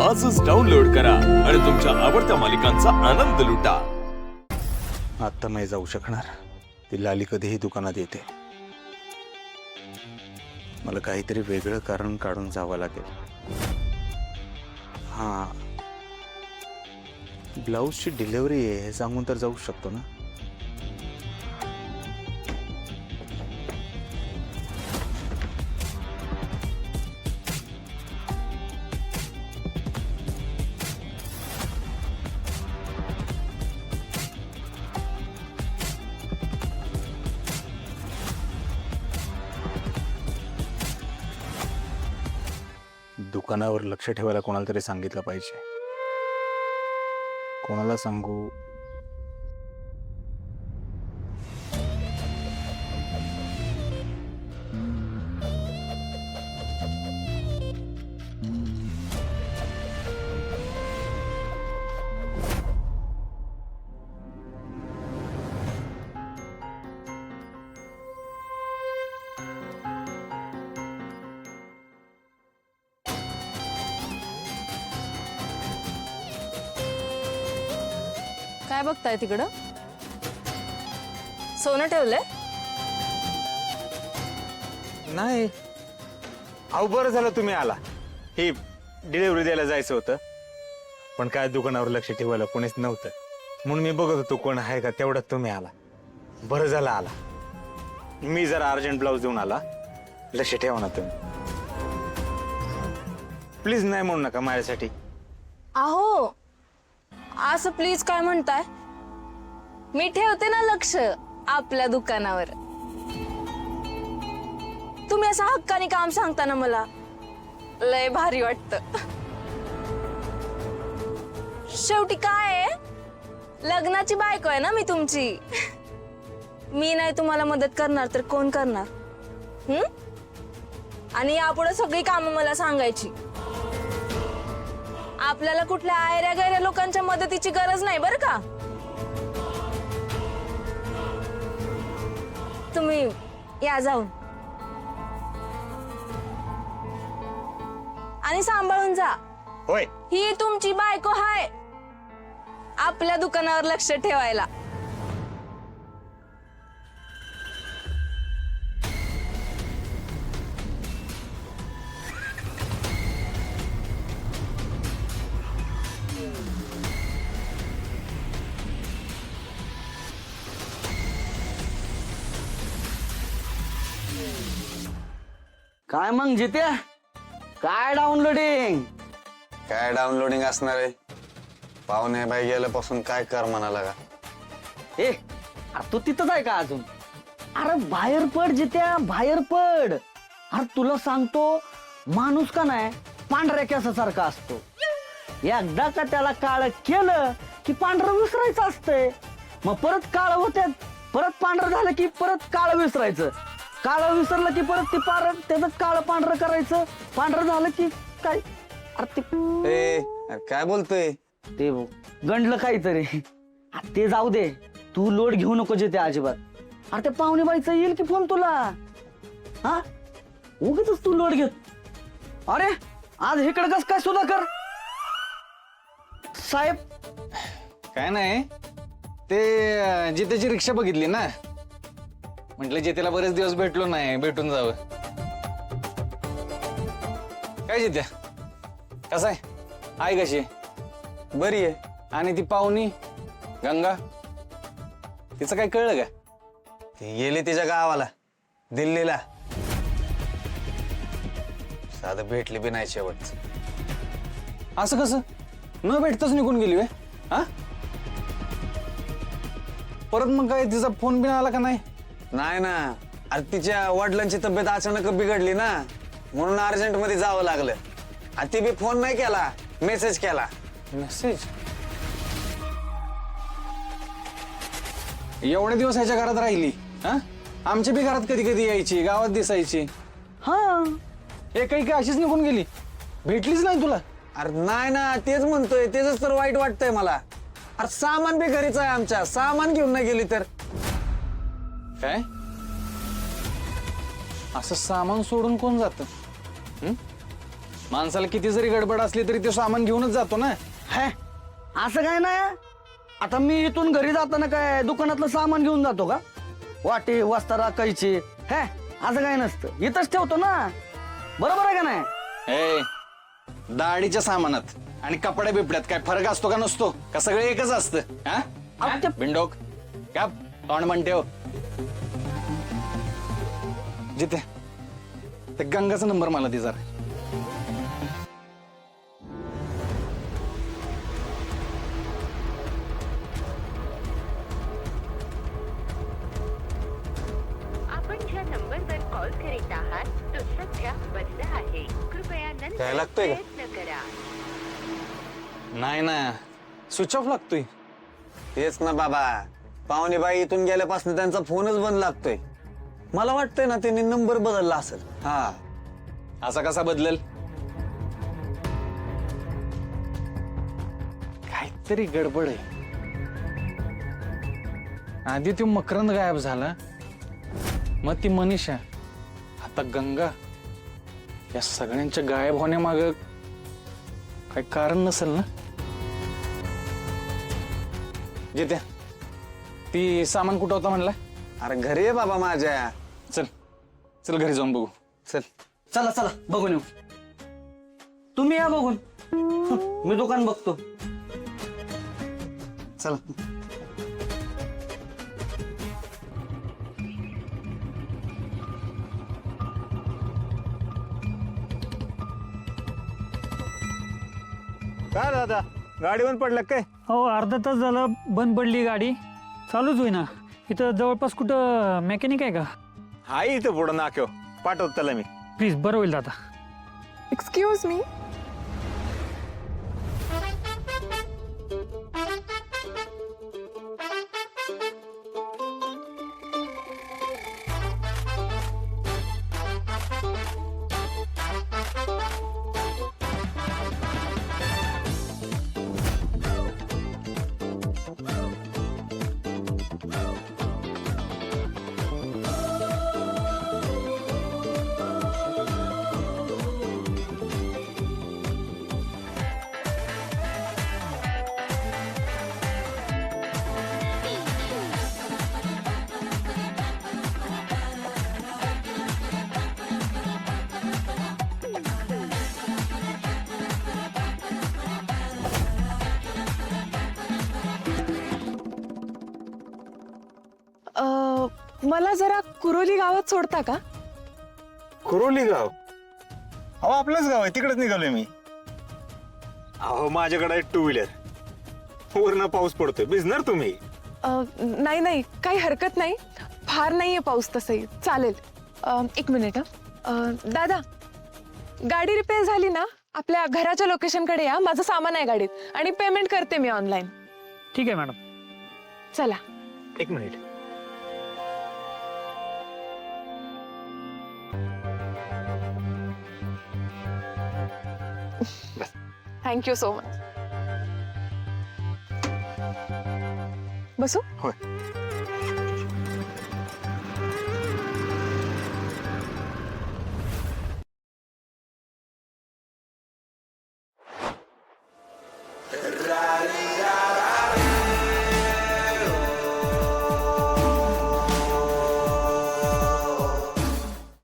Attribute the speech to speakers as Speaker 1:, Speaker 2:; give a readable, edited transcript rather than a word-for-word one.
Speaker 1: आजच डाउनलोड करा आणि तुमच्या आवडत्या मालिकांचा आनंद लुटा।
Speaker 2: आता नाही जाऊ शकणार, ती लाली कधीही दुकानात येते। मला काहीतरी वेगळं कारण काढून जावं लागेल। हां, ब्लाऊजची डिलिव्हरी आहे हे सांगून तर जाऊ शकतो ना। दुकानावर लक्ष ठेवायला कोणाला तरी सांगितलं पाहिजे। कोणाला सांगू?
Speaker 3: काय बघताय तिकडं? सोनं ठेवलंय?
Speaker 2: नाही, अहो बरं झालं तुम्ही आला। ही डिलिव्हरी द्यायला जायचं होतं, पण काय दुकानावर लक्ष ठेवायला कोणीच नव्हतं, म्हणून मी बघत होतो कोण आहे का। तेवढ्यात तुम्ही आला, बरं झालं आला। मी जरा अर्जंट ब्लाऊज देऊन आला, लक्ष ठेवा ना तुम्ही प्लीज। नाही म्हणू नका माझ्यासाठी।
Speaker 3: अहो असं प्लीज काय म्हणताय? मी ठेवते ना लक्ष आपल्या दुकानावर। तुम्ही असं हक्काने काम सांगता ना, मला लय भारी वाटतं। शेवटी काय आहे, लग्नाची बायको आहे ना मी तुमची। मी नाही तुम्हाला मदत करणार तर कोण करणार? आणि यापुढे सगळी कामं मला सांगायची। आपल्याला कुठल्या आयऱ्या गैऱ्या लोकांच्या मदतीची गरज नाही बरं का। तुम्ही या जाऊन, आणि सांभाळून जा।
Speaker 2: होय,
Speaker 3: ही तुमची बायको हाय आपल्या दुकानावर लक्ष ठेवायला।
Speaker 4: काय मग जित्या, काय डाउनलोडिंग?
Speaker 5: काय डाउनलोडिंग असणार आहे? पाहुणे बाई गेल्यापासून काय कर म्हणाला का?
Speaker 4: ए तू तिथंच आहे का अजून? अरे बाहेर पड जित्या, बाहेर पड। अरे तुला सांगतो, माणूस का नाही पांढऱ्या केसासारखा असतो। एकदा का त्याला काळ केलं की पांढरं विसरायचं असतंय, मग परत काळ होत्यात, परत पांढरं झालं की परत काळ विसरायचं, काळ विसरलं की परत ते त्याच काळ पांढरं करायचं, पांढरं झालं की काय? अरे
Speaker 5: अरे काय बोलतोय?
Speaker 4: ते गंडलं काहीतरी। ते जाऊ दे, तू लोड घेऊ नको जिथे अजिबात। अरे त्या पाहुणे बाईचा येईल की फोन तुला? हा, उगीच तू लोड घेत। अरे आज इकडे कस काय सुधाकर साहेब?
Speaker 5: काय नाही, ते जितेची रिक्षा बघितली ना, म्हटलं जितेला बरेच दिवस भेटलो नाही, भेटून जावं। काय जित्या, कसं आहे? आई कशी आहे? बरी आहे। आणि ती पाहुणी गंगा, तिचं काय कळलं का? ती गेली तिच्या गावाला, दिल्लीला। साधं भेटली बी नाही शेवट। असं कसं? न भेटताच निघून गेली वे? हा, परत मग काय तिचा फोन बिन आला का नाही? नाही ना, अरे तिच्या वडिलांची तब्येत अचानक बिघडली ना, म्हणून अर्जंट मध्ये जावं लागलं। आणि ती बी फोन नाही केला, मेसेज केला। मेसेज? एवढे दिवस ह्याच्या घरात राहिली, हा? आमच्या बी घरात कधी कधी यायची, गावात दिसायची।
Speaker 4: हा,
Speaker 5: काही काय अशीच निघून गेली, भेटलीच नाही तुला? अरे नाही ना, तेच म्हणतोय, तेच तर वाईट वाटतंय मला। अरे सामान बी घरीच आहे आमच्या, सामान घेऊन नाही गेली तर काय? असं सामान सोडून कोण जात? माणसाला किती जरी गडबड असली तरी ते सामान घेऊनच जातो ना.
Speaker 4: हे असं काय नाही. आता मी इथून घरी जाताना काय दुकानातलं सामान घेऊन जातो का? वाटी वस्तारा कैची हे असं काय नसतं, इथंच ठेवतो ना. बरोबर आहे का नाही?
Speaker 5: ए दाढीच्या सामानात आणि कपड्या बिपड्यात काय फरक असतो का नसतो? का सगळं एकच असतं? हा?
Speaker 4: अहो, ते-
Speaker 5: बिंडोक का तोंड म्हणते हो. जिथे ते गंगाचा नंबर मला दे जरा.
Speaker 6: आपण ज्या नंबरवर कॉल करीत आहात तो सध्या बंद आहे. कृपया
Speaker 5: काय
Speaker 6: नंतर
Speaker 5: लागतोय का?
Speaker 6: प्रयत्न करा.
Speaker 5: नाही ना, स्विच ऑफ लागतोय.
Speaker 7: तेच ना बाबा, पाहुणे बाई इथून गेल्यापासून त्यांचा फोनच बंद लागतोय. मला वाटतंय ना त्यांनी नंबर बदलला असेल. हा,
Speaker 5: असा कसा बदलेल? काहीतरी गडबड आहे. आधी तो मकरंद गायब झाला, मग ती मनीषा, आता गंगा. या सगळ्यांच्या गायब होण्यामाग काही कारण नसेल ना? जित्या, ती सामान कुठं होता म्हणला?
Speaker 7: अरे घरी आहे बाबा माझ्या.
Speaker 5: चल चल घरी जाऊन बघू.
Speaker 7: चल.
Speaker 4: चला चला बघून येऊ. तुम्ही या बघून, मी दुकान बघतो.
Speaker 7: चल.
Speaker 2: काय दादा, गाडीवर पडलं काय?
Speaker 8: हो अर्धा तास झालं बंद पडली गाडी, चालूच होईना. इथं जवळपास कुठं मेकॅनिक आहे का?
Speaker 2: हाय इथं पुढं नाक्यो, पाठवतो त्याला मी.
Speaker 8: प्लीज, बरं होईल दादा.
Speaker 9: Excuse me. मला जरा कुरोली गावात सोडता का?
Speaker 2: कुरोली गाव? अहो आपलंच गाव आहे, तिकडेच निघालोय मी. अहो माझ्याकडे आहे टू व्हीलर, वरनं पाऊस पडतोय, भिजणार तुम्ही.
Speaker 9: नाही नाही, काही हरकत नाही. फार नाहीये पाऊस तसंही, चालेल. एक मिनिट दादा, गाडी रिपेअर झाली ना, आपल्या घराच्या लोकेशनकडे या. माझं सामान आहे गाडीत आणि पेमेंट करते मी ऑनलाईन.
Speaker 8: ठीक आहे मॅडम.
Speaker 9: चला.
Speaker 2: एक मिनिट.
Speaker 9: Thank you so much. बसू?
Speaker 2: होय.